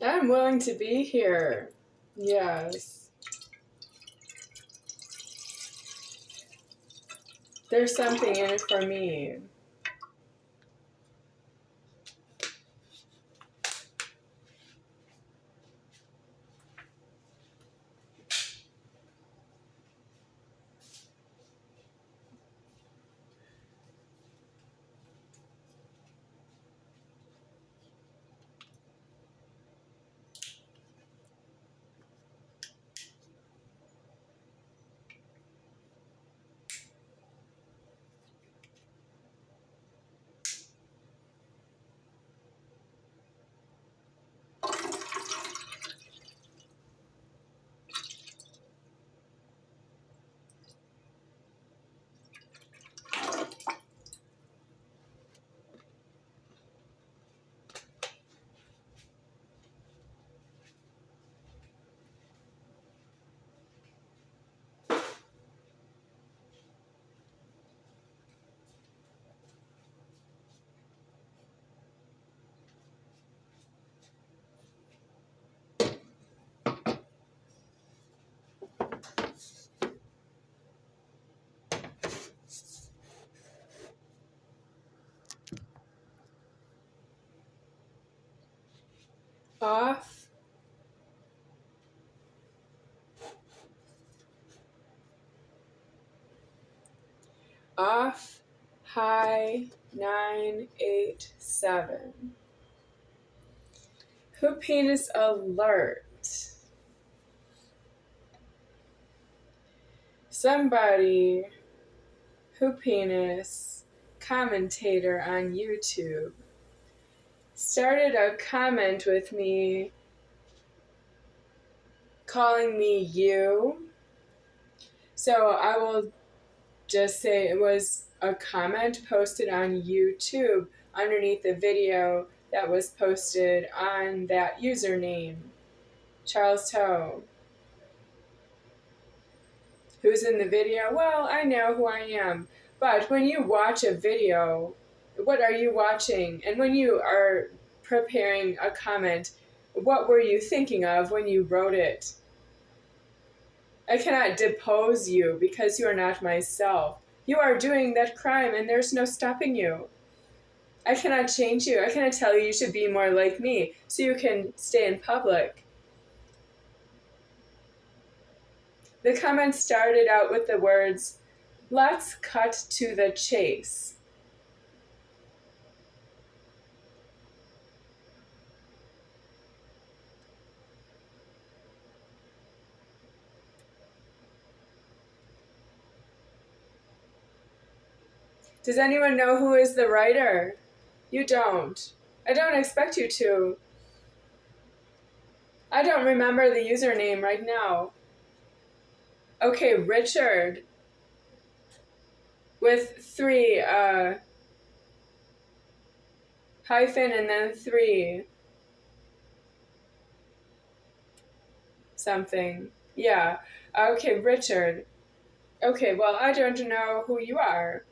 I'm willing to be here. Yes. There's something in it for me. Off. Off. High 987. Who penis alert? Somebody who penis commentator on YouTube started a comment with me calling me you. So I will just say it was a comment posted on YouTube underneath the video that was posted on that username, Charles Toe. Who's in the video? Well, I know who I am. But when you watch a video, what are you watching? And when you are preparing a comment, what were you thinking of when you wrote it? I cannot depose you because you are not myself. You are doing that crime and there's no stopping you. I cannot change you. I cannot tell you should be more like me so you can stay in public. The comment started out with the words, "Let's cut to the chase." Does anyone know who is the writer? You don't. I don't expect you to. I don't remember the username right now. Okay, Richard. With 3, hyphen and then 3. Something. Yeah. Okay, Richard. Okay, well, I don't know who you are.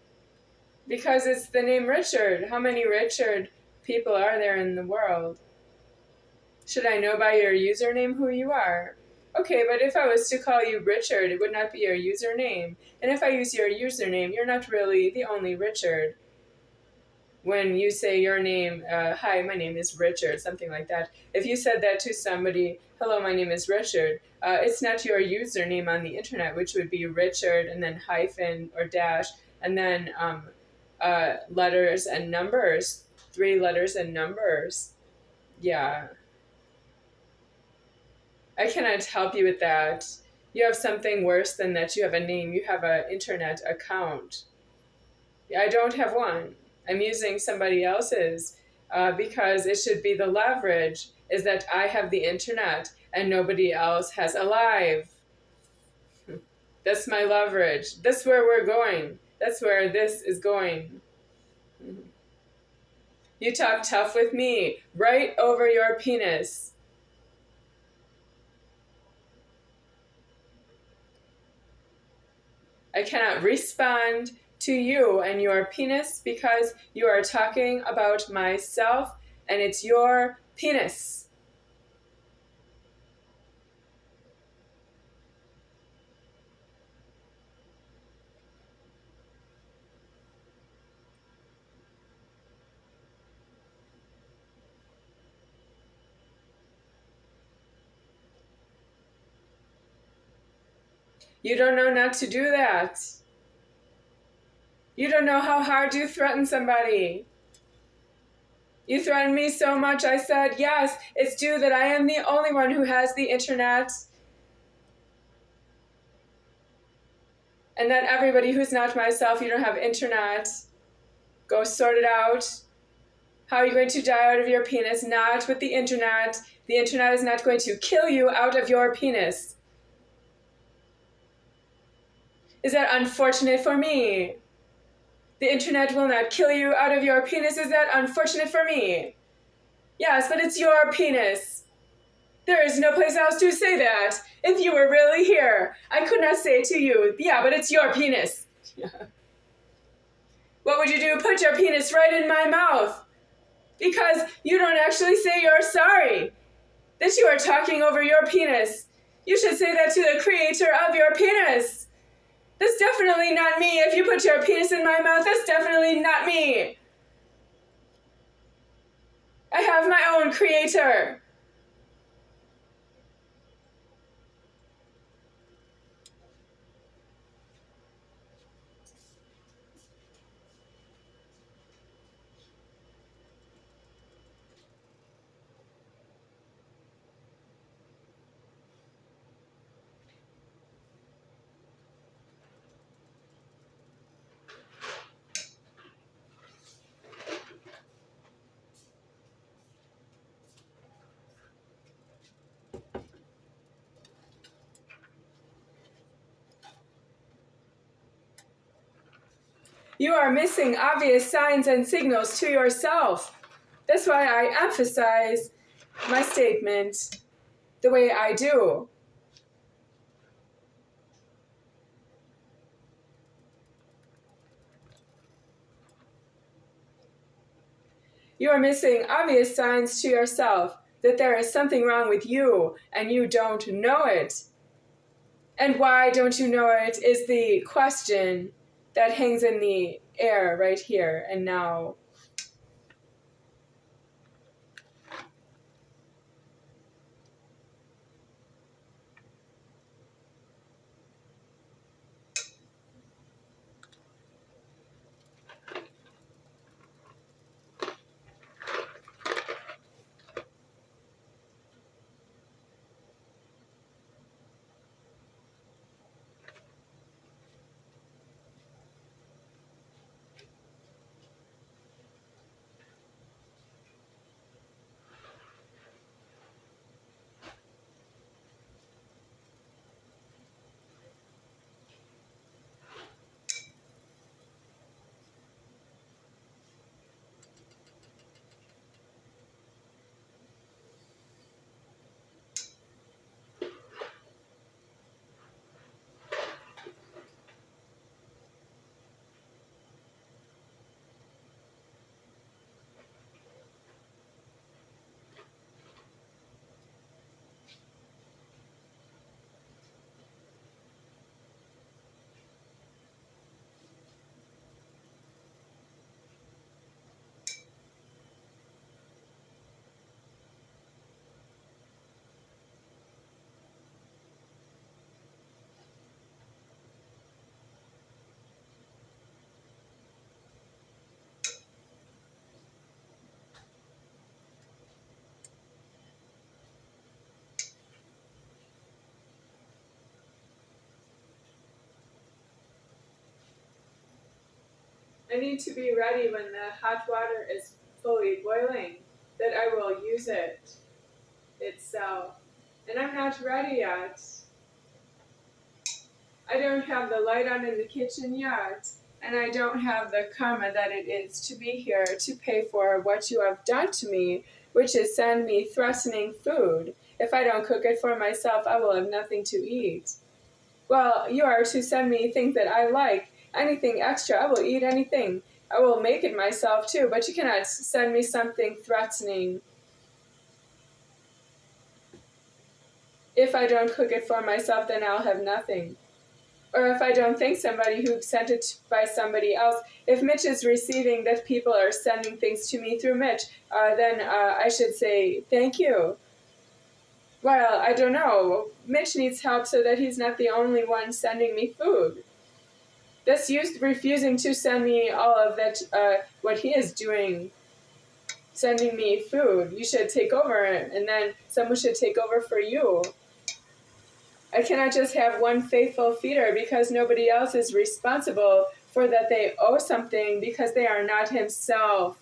Because it's the name Richard. How many Richard people are there in the world? Should I know by your username who you are? Okay, but if I was to call you Richard, it would not be your username. And if I use your username, you're not really the only Richard. When you say your name, hi, my name is Richard, something like that. If you said that to somebody, hello, my name is Richard, it's not your username on the internet, which would be Richard and then hyphen or dash, and then letters and numbers, 3 letters and numbers. Yeah. I cannot help you with that. You have something worse than that. You have a name. You have an internet account. I don't have one. I'm using somebody else's because it should be the leverage is that I have the internet and nobody else has a live. That's my leverage. That's where we're going. That's where this is going. You talk tough with me, right over your penis. I cannot respond to you and your penis because you are talking about myself and it's your penis. You don't know not to do that. You don't know how hard you threaten somebody. You threatened me so much, I said, yes, it's due that I am the only one who has the internet. And that everybody who's not myself, you don't have internet. Go sort it out. How are you going to die out of your penis? Not with the internet. The internet is not going to kill you out of your penis. Is that unfortunate for me? The internet will not kill you out of your penis. Is that unfortunate for me? Yes, but it's your penis. There is no place else to say that. If you were really here, I could not say to you, yeah, but it's your penis. What would you do? Put your penis right in my mouth. Because you don't actually say you're sorry. That you are talking over your penis. You should say that to the creator of your penis. That's definitely not me. If you put your penis in my mouth, that's definitely not me. I have my own creator. You are missing obvious signs and signals to yourself. That's why I emphasize my statement the way I do. You are missing obvious signs to yourself that there is something wrong with you and you don't know it. And why don't you know it is the question that hangs in the air right here and now. I need to be ready when the hot water is fully boiling, that I will use it itself. And I'm not ready yet. I don't have the light on in the kitchen yet, and I don't have the karma that it is to be here to pay for what you have done to me, which is send me threatening food. If I don't cook it for myself, I will have nothing to eat. Well, you are to send me things that I like. Anything extra, I will eat anything. I will make it myself too, but you cannot send me something threatening. If I don't cook it for myself, then I'll have nothing. Or if I don't thank somebody who sent it by somebody else, if Mitch is receiving that people are sending things to me through Mitch, then I should say thank you. Well, I don't know. Mitch needs help so that he's not the only one sending me food. This youth refusing to send me all of that, what he is doing, sending me food. You should take over, and then someone should take over for you. I cannot just have one faithful feeder because nobody else is responsible for that they owe something because they are not himself.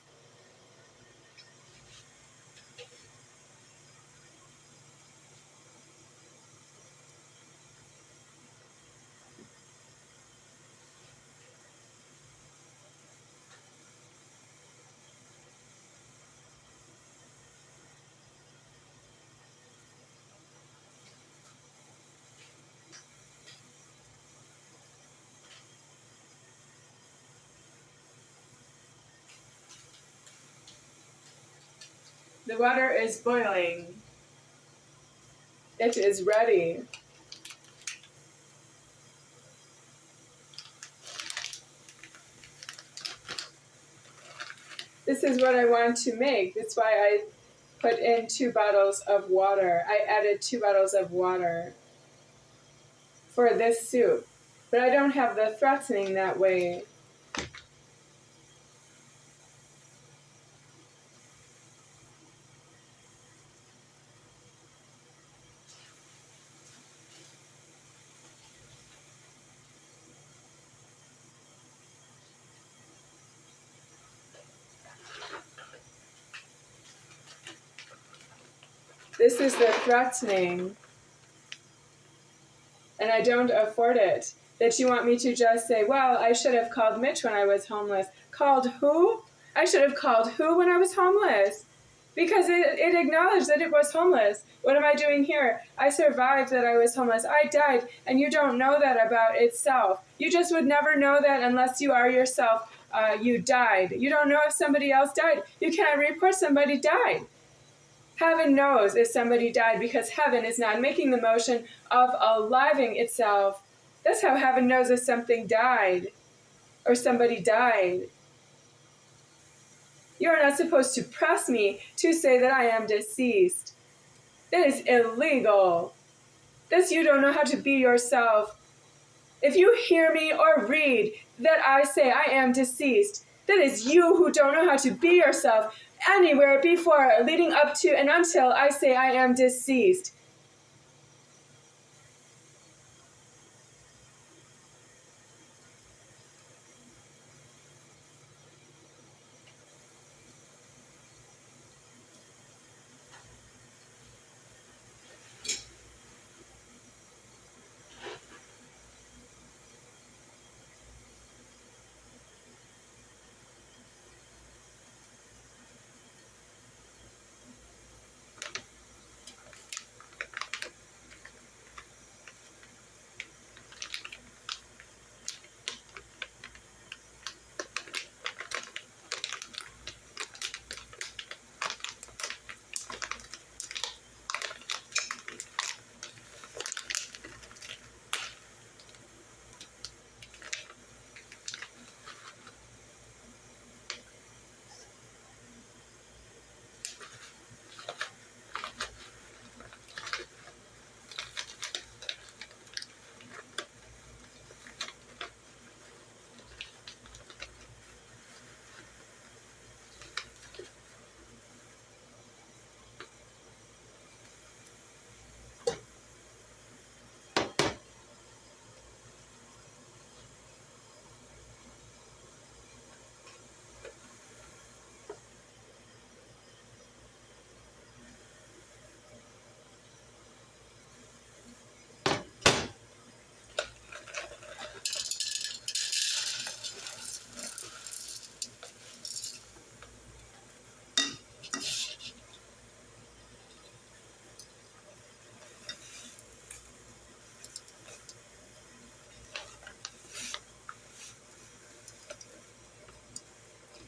The water is boiling. It is ready. This is what I want to make. That's why I put in 2 bottles of water. I added 2 bottles of water for this soup. But I don't have the threatening that way. This is the threatening. And I don't afford it. That you want me to just say, well, I should have called Mitch when I was homeless. Called who? I should have called who when I was homeless? Because it acknowledged that it was homeless. What am I doing here? I survived that I was homeless. I died, and you don't know that about itself. You just would never know that unless you are yourself. You died. You don't know if somebody else died. You cannot report somebody died. Heaven knows if somebody died because heaven is not making the motion of aliving itself. That's how heaven knows if something died or somebody died. You are not supposed to press me to say that I am deceased. That is illegal. This you don't know how to be yourself. If you hear me or read that I say I am deceased, that is you who don't know how to be yourself anywhere before, leading up to, and until I say I am deceased.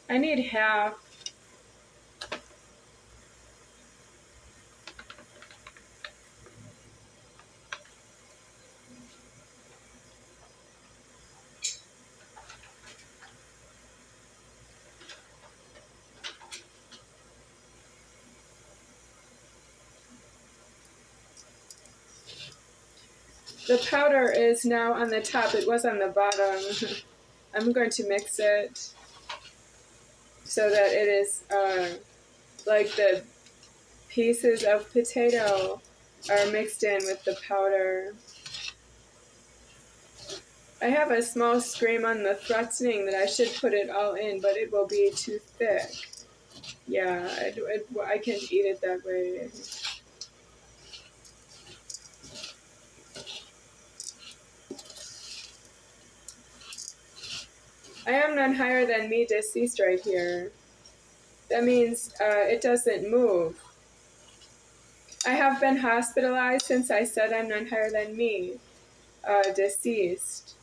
I need half. The powder is now on the top. It was on the bottom. I'm going to mix it so that it is like the pieces of potato are mixed in with the powder. I have a small scream on the threatening that I should put it all in, but it will be too thick. Yeah, I can't eat it that way. I am none higher than me deceased right here. That means it doesn't move. I have been hospitalized since I said I'm none higher than me, deceased.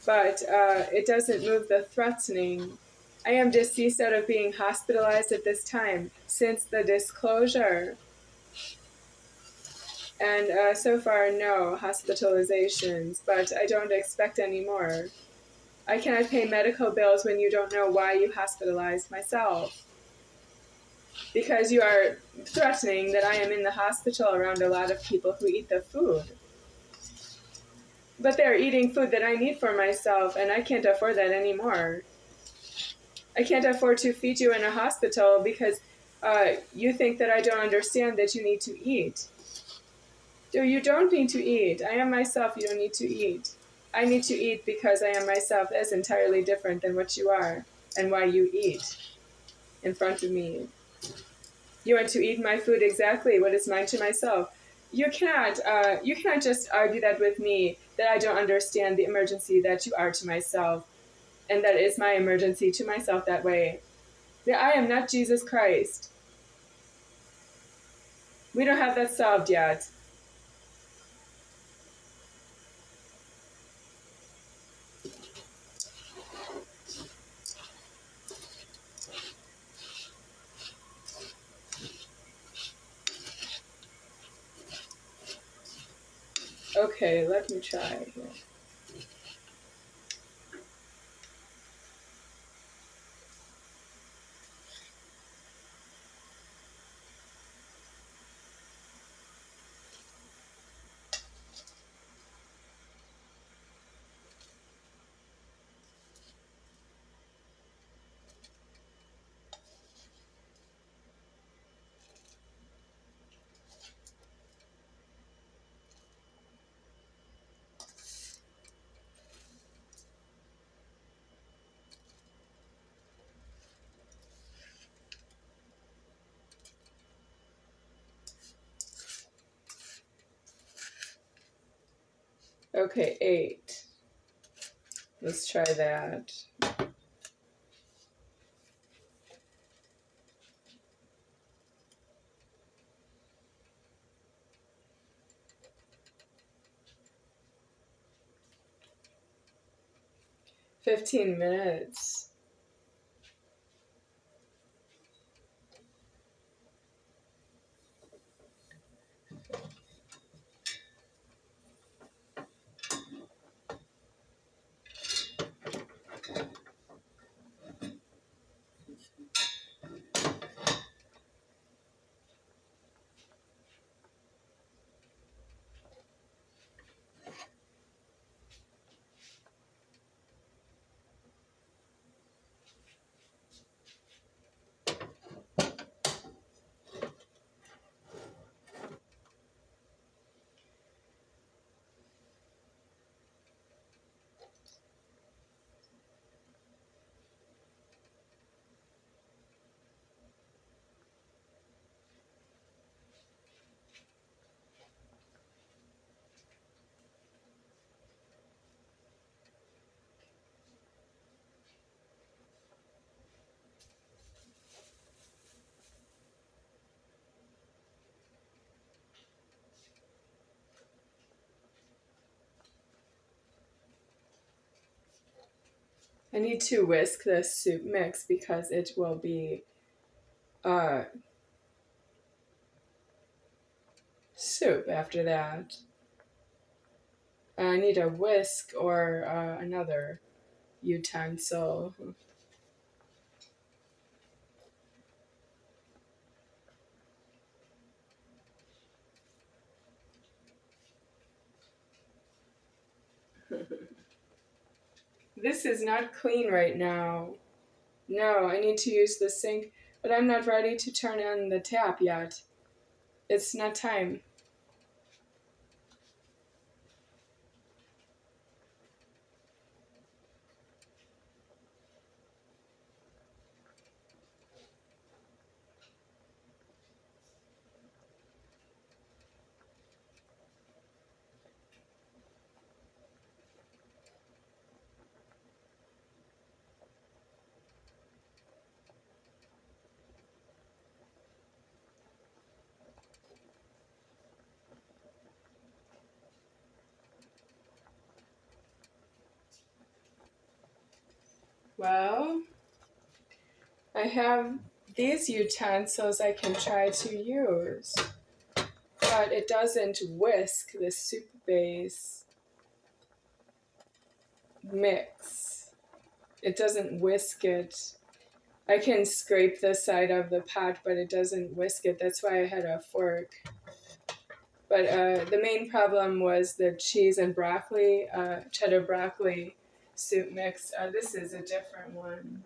But it doesn't move the threatening. I am deceased out of being hospitalized at this time since the disclosure. And so far, no hospitalizations, but I don't expect any more. I cannot pay medical bills when you don't know why you hospitalized myself. Because you are threatening that I am in the hospital around a lot of people who eat the food. But they're eating food that I need for myself, and I can't afford that anymore. I can't afford to feed you in a hospital because you think that I don't understand that you need to eat. You don't need to eat. I am myself. You don't need to eat. I need to eat because I am myself. That's entirely different than what you are and why you eat in front of me. You want to eat my food exactly what is mine to myself. You cannot just argue that with me, that I don't understand the emergency that you are to myself, and that is my emergency to myself that way. That I am not Jesus Christ. We don't have that solved yet. Okay, let me try here. Okay, 8. Let's try that. $15. I need to whisk this soup mix because it will be soup after that. I need a whisk or another utensil. This is not clean right now. No, I need to use the sink, but I'm not ready to turn on the tap yet. It's not time. Well, I have these utensils I can try to use, but it doesn't whisk the soup base mix. It doesn't whisk it. I can scrape the side of the pot, but it doesn't whisk it. That's why I had a fork. But the main problem was the cheese and broccoli, cheddar broccoli soup mix. This is a different one.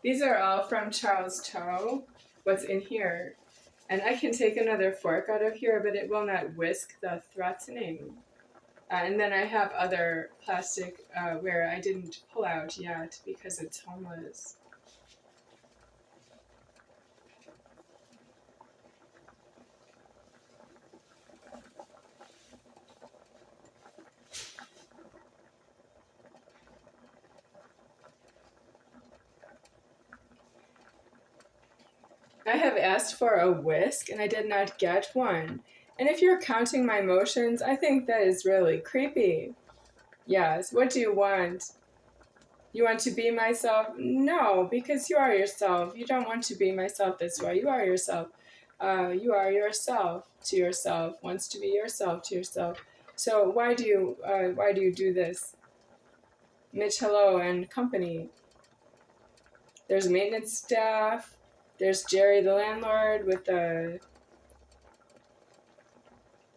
These are all from Charles Chow, what's in here. And I can take another fork out of here, but it will not whisk the threatening. And then I have other plastic where I didn't pull out yet because it's homeless. I have asked for a whisk and I did not get one. And if you're counting my motions, I think that is really creepy. Yes, what do you want? You want to be myself? No, because you are yourself. You don't want to be myself this way. You are yourself. You are yourself to yourself. Wants to be yourself to yourself. So why do you do this? Mitchello and company. There's maintenance staff. There's Jerry the landlord with the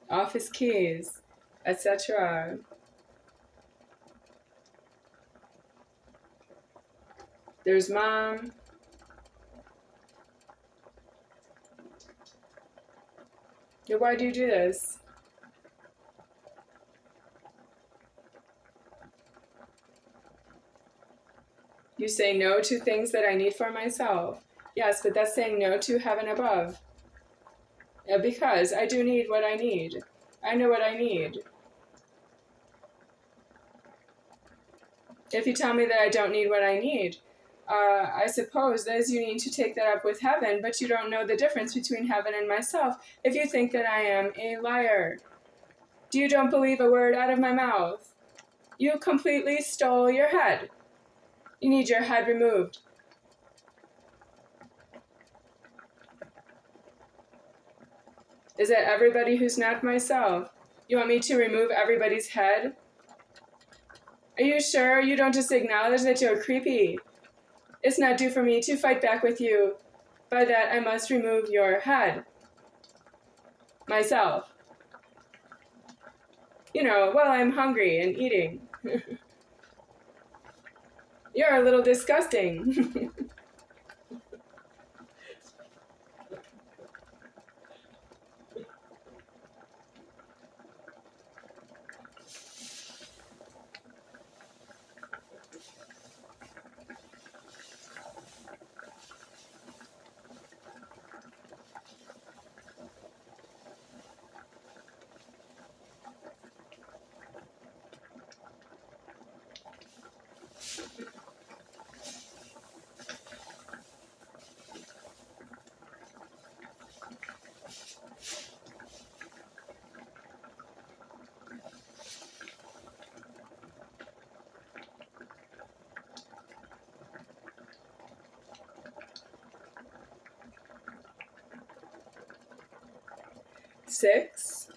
office keys, etc. There's mom. Why do you do this? You say no to things that I need for myself. Yes, but that's saying no to heaven above. Because I do need what I need. I know what I need. If you tell me that I don't need what I need, I suppose that is you need to take that up with heaven, but you don't know the difference between heaven and myself if you think that I am a liar. You don't believe a word out of my mouth. You completely stole your head. You need your head removed. Is that everybody who's not myself? You want me to remove everybody's head? Are you sure you don't just acknowledge that you're creepy? It's not due for me to fight back with you. By that, I must remove your head. Myself. While I'm hungry and eating. You're a little disgusting. 6.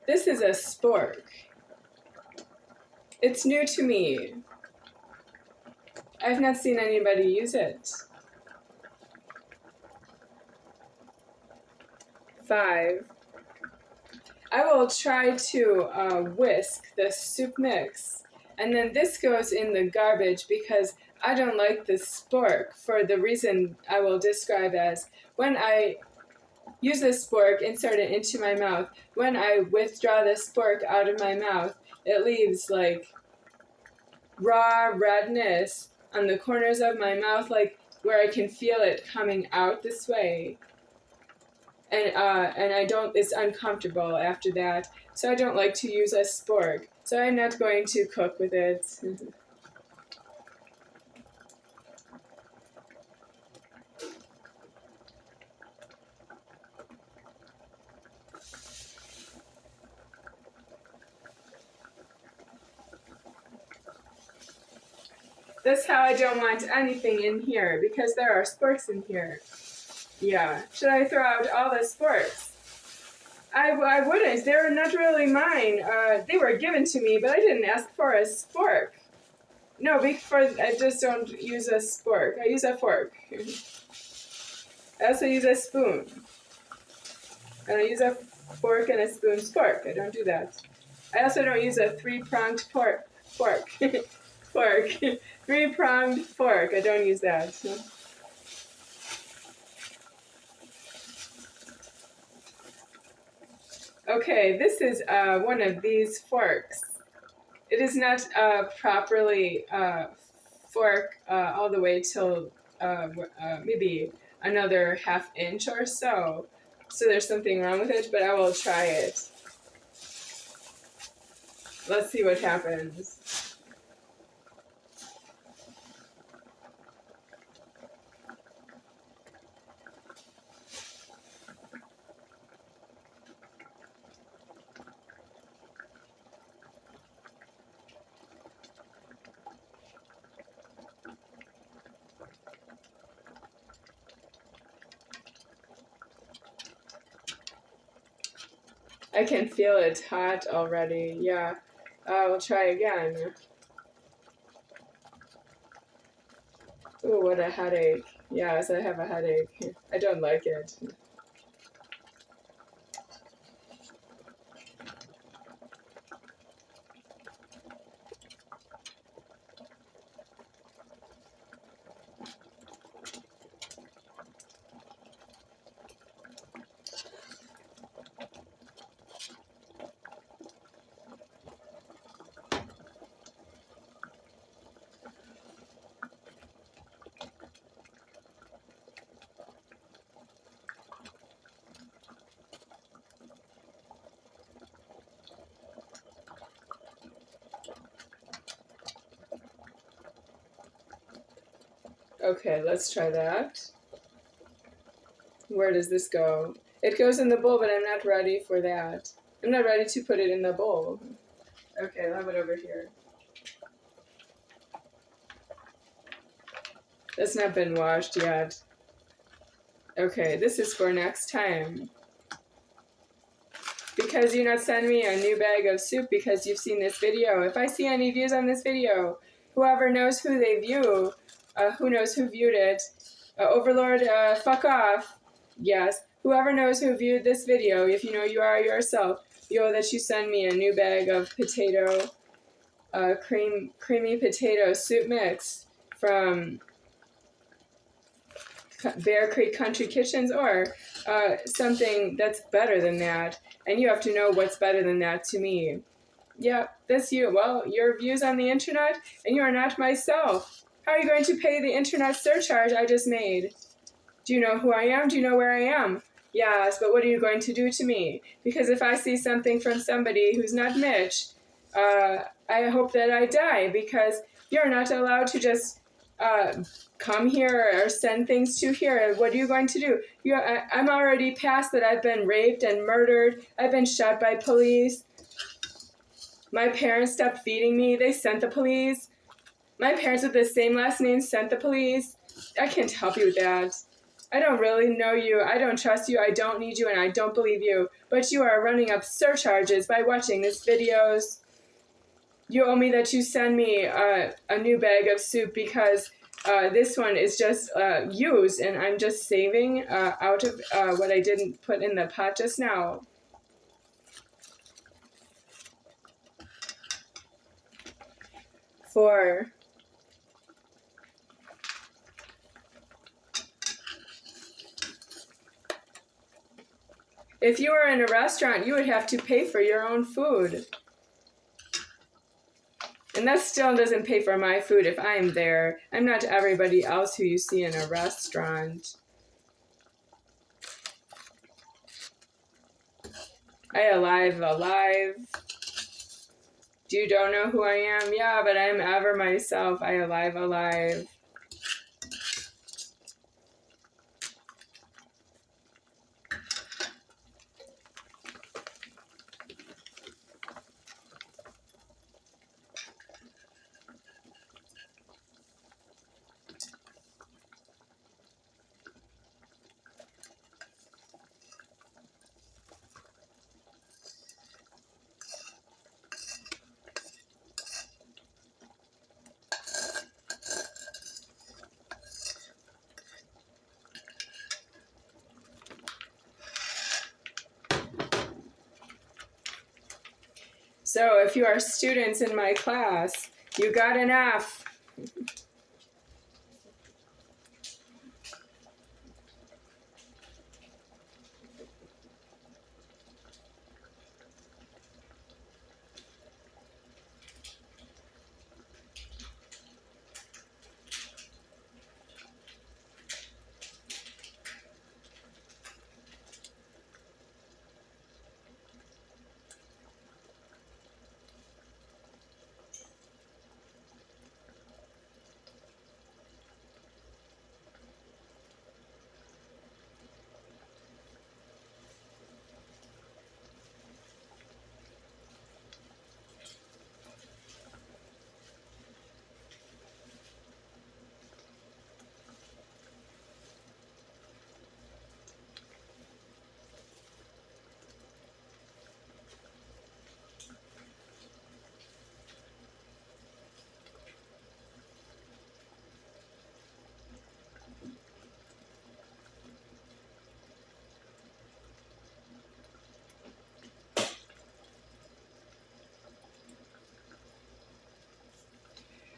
This is a spork. It's new to me. I've not seen anybody use it. 5. I will try to whisk the soup mix, and then this goes in the garbage because I don't like the spork for the reason I will describe as when I use the spork, insert it into my mouth. When I withdraw the spork out of my mouth, it leaves like raw redness on the corners of my mouth, like where I can feel it coming out this way. And I don't, it's uncomfortable after that. So I don't like to use a spork. So I'm not going to cook with it. That's how I don't want anything in here, because there are sporks in here. Yeah. Should I throw out all the sporks? I wouldn't. They're not really mine. They were given to me, but I didn't ask for a spork. No, I just don't use a spork. I use a fork. I also use a spoon. And I use a fork and a spoon spork. I don't do that. I also don't use a three-pronged fork. Fork. 3-pronged fork. I don't use that. Okay, this is one of these forks. It is not properly fork all the way till maybe another ½ inch or so. So there's something wrong with it, but I will try it. Let's see what happens. I can feel it hot already. Yeah, we'll try again. Ooh, what a headache. Yes, I have a headache. I don't like it. Okay, let's try that. Where does this go? It goes in the bowl, but I'm not ready for that. I'm not ready to put it in the bowl. Okay, I'll have it over here. That's not been washed yet. Okay, this is for next time. Because you not send me a new bag of soup because you've seen this video. If I see any views on this video, whoever knows who they view, who knows who viewed it, Overlord, fuck off. Yes, whoever knows who viewed this video, if you know you are yourself, that you send me a new bag of potato, creamy potato soup mix from Bear Creek Country Kitchens, or something that's better than that. And you have to know what's better than that to me. Yeah, that's you. Well, your views on the internet, and you are not myself. How are you going to pay the internet surcharge I just made? Do you know who I am? Do you know where I am? Yes, but what are you going to do to me? Because if I see something from somebody who's not Mitch, I hope that I die, because you're not allowed to just come here or send things to here. What are you going to do? I'm already past that. I've been raped and murdered. I've been shot by police. My parents stopped feeding me. They sent the police. My parents with the same last name sent the police. I can't help you with that. I don't really know you. I don't trust you. I don't need you, and I don't believe you. But you are running up surcharges by watching these videos. You owe me that you send me a new bag of soup because this one is just used, and I'm just saving out of what I didn't put in the pot just now. For if you were in a restaurant, you would have to pay for your own food. And that still doesn't pay for my food if I'm there. I'm not everybody else who you see in a restaurant. I alive. You don't know who I am? Yeah, but I'm ever myself. I alive. So if you are students in my class, you got an F.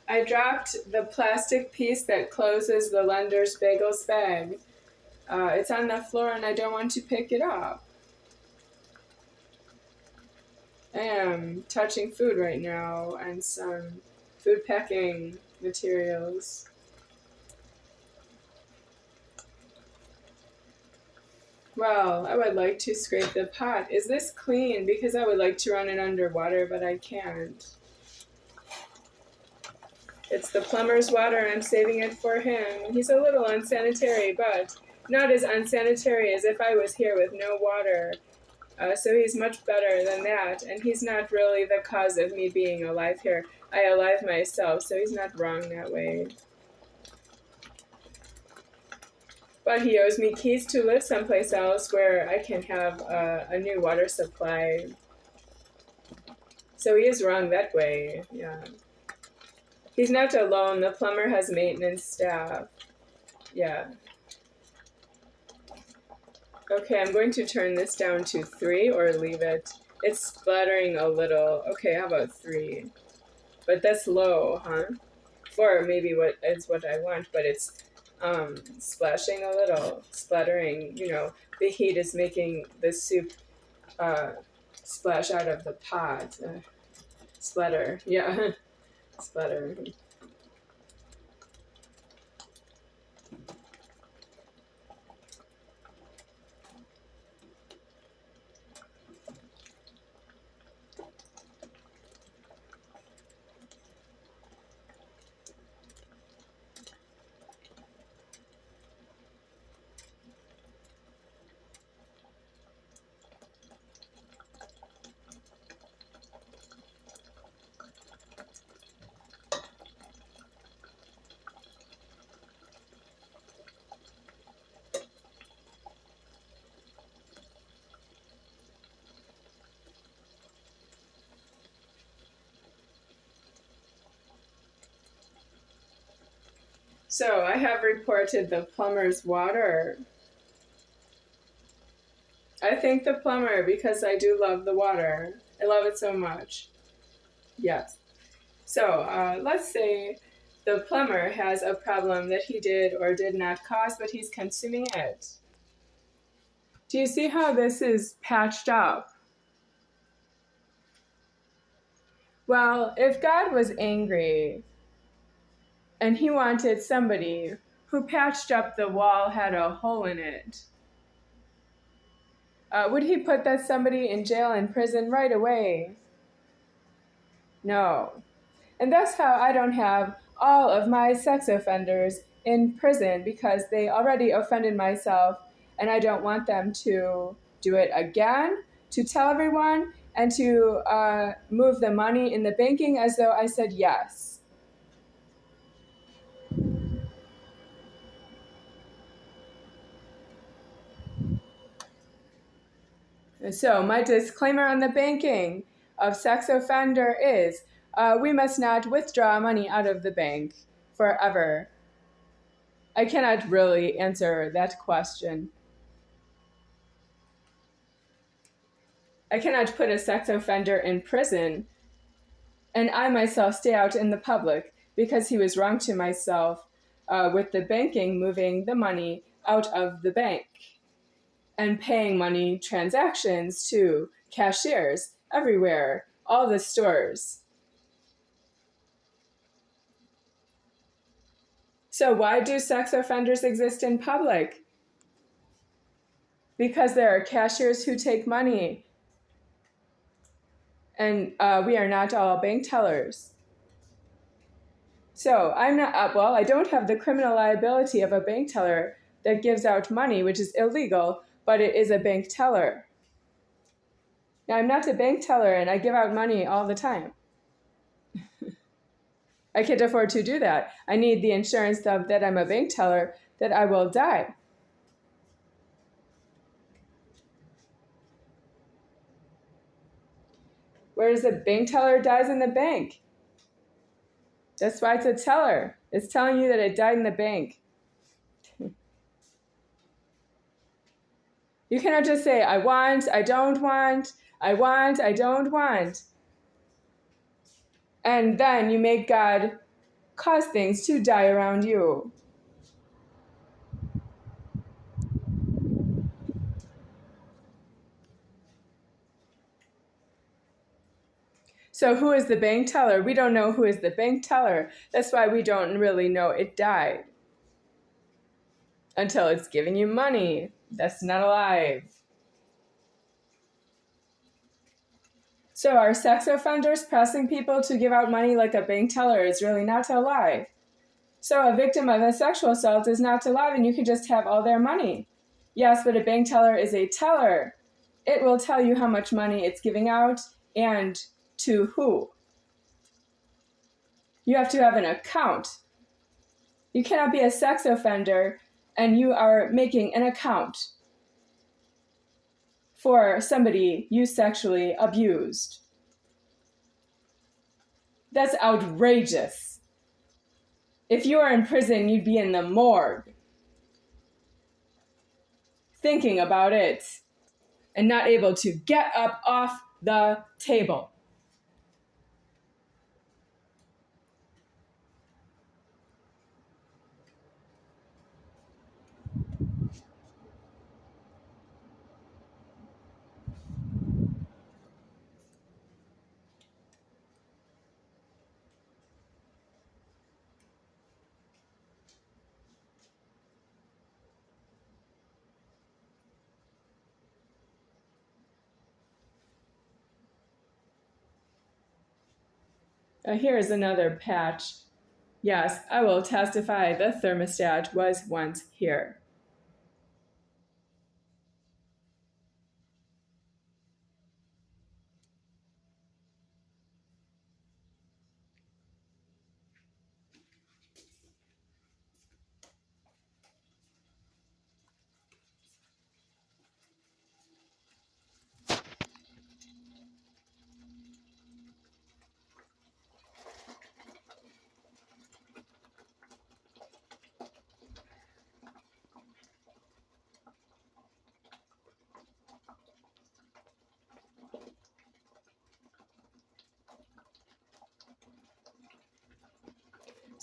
I dropped the plastic piece that closes the Lender's Bagels bag. It's on the floor and I don't want to pick it up. I am touching food right now and some food packing materials. Well, I would like to scrape the pot. Is this clean? Because I would like to run it underwater, but I can't. It's the plumber's water. I'm saving it for him. He's a little unsanitary, but not as unsanitary as if I was here with no water. So he's much better than that, and he's not really the cause of me being alive here. I alive myself, so he's not wrong that way. But he owes me keys to live someplace else where I can have a new water supply. So he is wrong that way, yeah. He's not alone. The plumber has maintenance staff. Yeah. Okay, I'm going to turn this down to 3 or leave it. It's splattering a little. Okay, how about 3? But that's low, huh? 4 maybe what is what I want, but it's splashing a little, splattering. You know, the heat is making the soup splash out of the pot. Splatter, yeah, splatter. So I have reported the plumber's water. I thank the plumber because I do love the water. I love it so much. Yes. So let's say the plumber has a problem that he did or did not cause, but he's consuming it. Do you see how this is patched up? Well, if God was angry and he wanted somebody who patched up the wall, had a hole in it, would he put that somebody in jail and prison right away? No. And that's how I don't have all of my sex offenders in prison, because they already offended myself and I don't want them to do it again, to tell everyone, and to move the money in the banking as though I said yes. So my disclaimer on the banking of sex offender is we must not withdraw money out of the bank forever. I cannot really answer that question. I cannot put a sex offender in prison and I myself stay out in the public because he was wrong to myself with the banking moving the money out of the bank and paying money transactions to cashiers everywhere, all the stores. So why do sex offenders exist in public? Because there are cashiers who take money, and we are not all bank tellers. So I'm not, I don't have the criminal liability of a bank teller that gives out money, which is illegal, but it is a bank teller. Now, I'm not a bank teller and I give out money all the time. I can't afford to do that. I need the insurance of that I'm a bank teller, that I will die. Whereas a bank teller dies in the bank. That's why it's a teller. It's telling you that it died in the bank. You cannot just say, I want, I don't want, I want, I don't want. And then you make God cause things to die around you. So who is the bank teller? We don't know who is the bank teller. That's why we don't really know it died. Until it's giving you money. That's not alive. So are sex offenders pressing people to give out money like a bank teller is really not alive. So a victim of a sexual assault is not alive and you can just have all their money. Yes, but a bank teller is a teller. It will tell you how much money it's giving out and to who. You have to have an account. You cannot be a sex offender and you are making an account for somebody you sexually abused. That's outrageous. If you were in prison, you'd be in the morgue thinking about it and not able to get up off the table. Here is another patch. Yes, I will testify the thermostat was once here.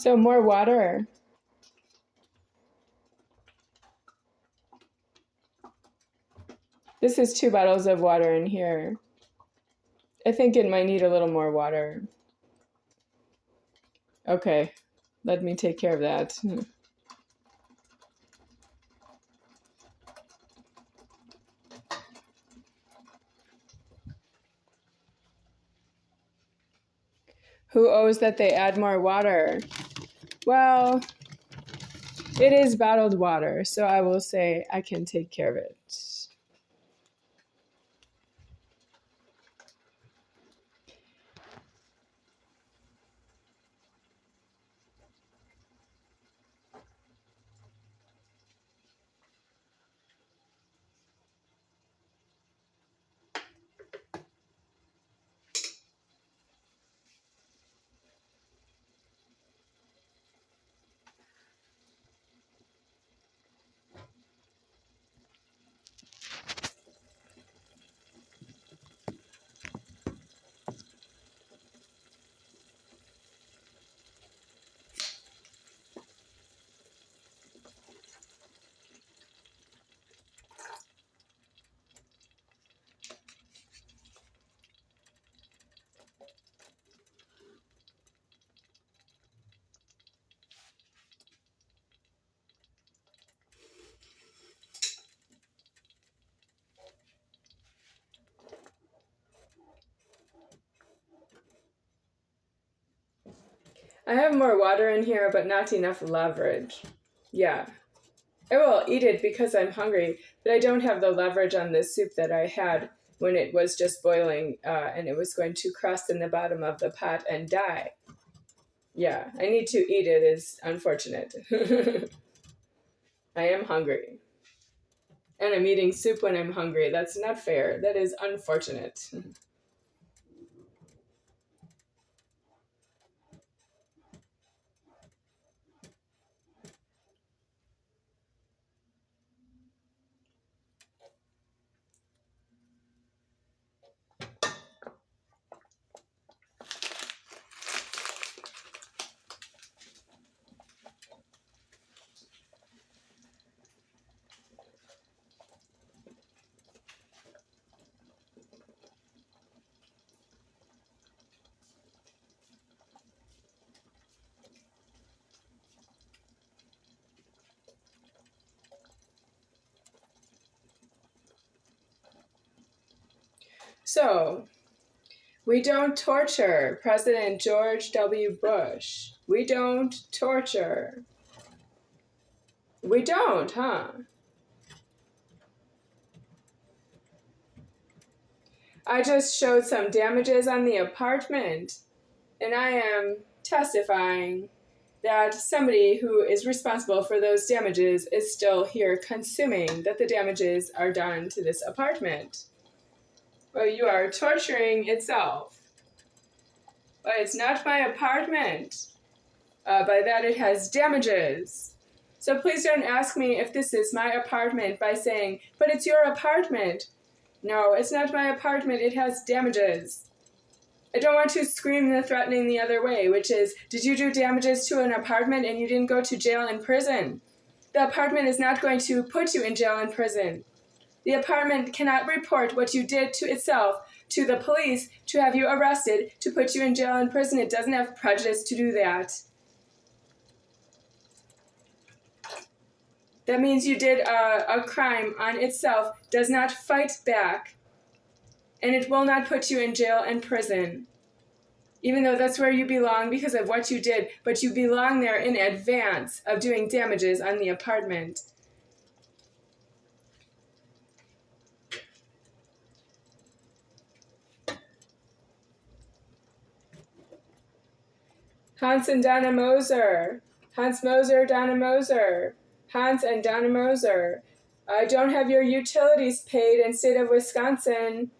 So more water. This is 2 bottles of water in here. I think it might need a little more water. Okay, let me take care of that. Who owes that they add more water? Well, it is bottled water, so I will say I can take care of it. I have more water in here, but not enough leverage. Yeah. I will eat it because I'm hungry, but I don't have the leverage on the soup that I had when it was just boiling and it was going to crust in the bottom of the pot and die. Yeah, I need to eat it is unfortunate. I am hungry. And I'm eating soup when I'm hungry. That's not fair. That is unfortunate. So, we don't torture President George W. Bush. We don't torture. We don't, huh? I just showed some damages on the apartment, and I am testifying that somebody who is responsible for those damages is still here consuming that the damages are done to this apartment. Well, you are torturing itself. But it's not my apartment. By that, it has damages. So please don't ask me if this is my apartment by saying, but it's your apartment. No, it's not my apartment. It has damages. I don't want to scream the threatening the other way, which is, did you do damages to an apartment and you didn't go to jail and prison? The apartment is not going to put you in jail and prison. The apartment cannot report what you did to itself to the police to have you arrested, to put you in jail and prison. It doesn't have prejudice to do that. That means you did a crime on itself, does not fight back, and it will not put you in jail and prison. Even though that's where you belong because of what you did, but you belong there in advance of doing damages on the apartment. Hans and Donna Moser. Hans Moser, Donna Moser. Hans and Donna Moser. I don't have your utilities paid in state of Wisconsin.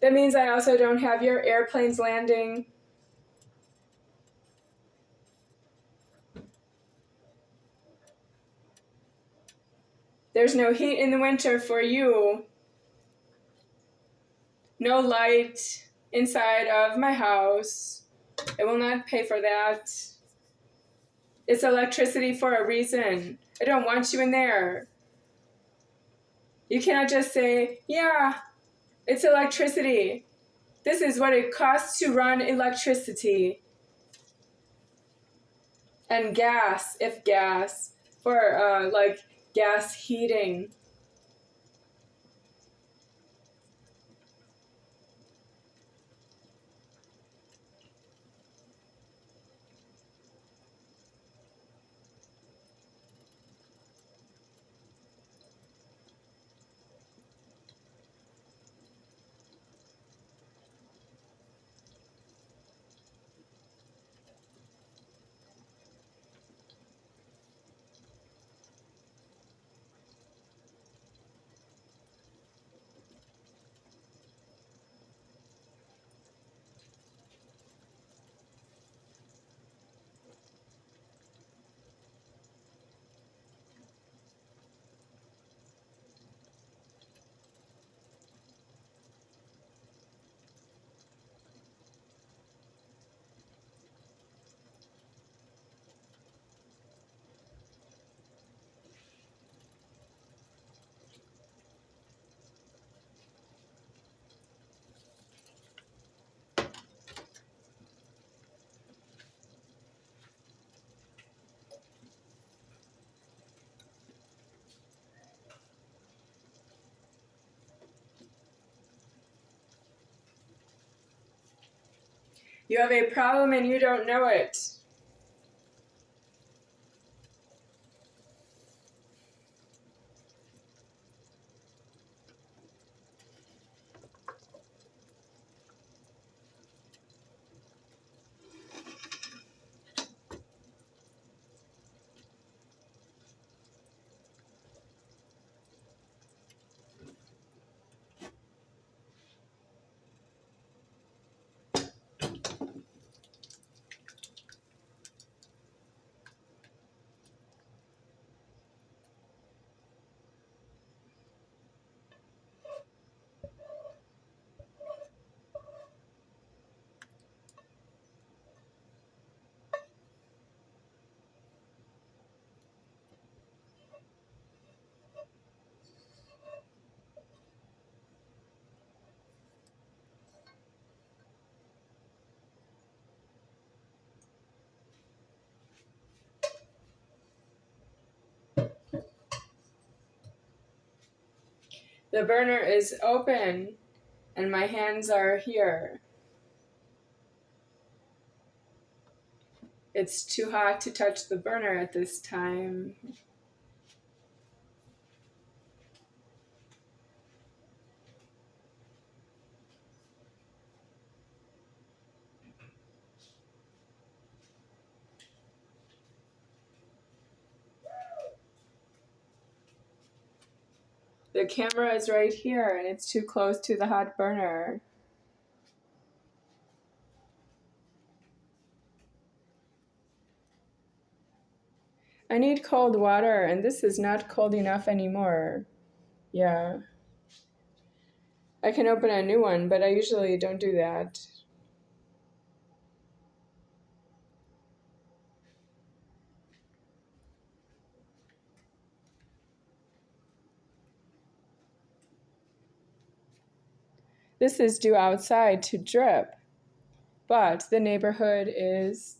That means I also don't have your airplanes landing. There's no heat in the winter for you. No light inside of my house. I will not pay for that. It's electricity for a reason. I don't want you in there. You cannot just say, yeah, it's electricity. This is what it costs to run electricity. And gas, if gas, for like gas heating. You have a problem and you don't know it. The burner is open and my hands are here. It's too hot to touch the burner at this time. The camera is right here and it's too close to the hot burner. I need cold water and this is not cold enough anymore. Yeah. I can open a new one, but I usually don't do that. This is due outside to drip, but the neighborhood is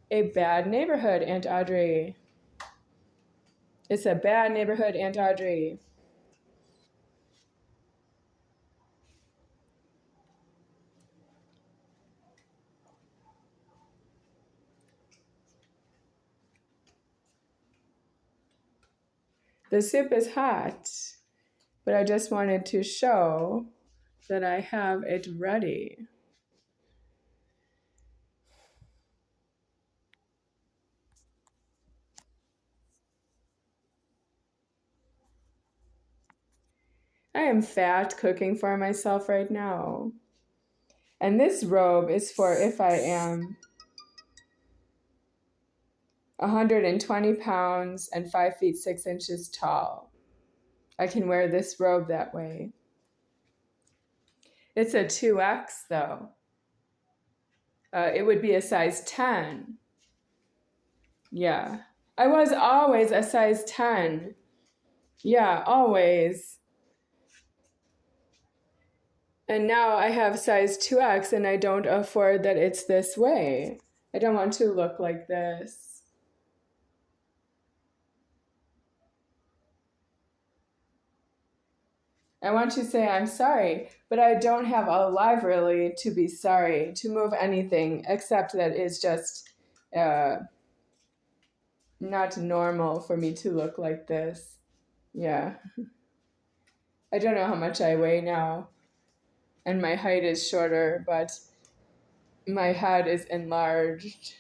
a bad neighborhood, Aunt Audrey. It's a bad neighborhood, Aunt Audrey. The soup is hot, but I just wanted to show that I have it ready. I am fat cooking for myself right now. And this robe is for if I am 120 pounds and 5 feet 6 inches tall. I can wear this robe that way. It's a 2X though. It would be a size 10. Yeah. I was always a size 10. Yeah, always. And now I have size 2X and I don't afford that it's this way. I don't want to look like this. I want to say I'm sorry, but I don't have a library to be sorry, to move anything, except that it's just uh, not normal for me to look like this. Yeah. I don't know how much I weigh now, and my height is shorter, but my head is enlarged.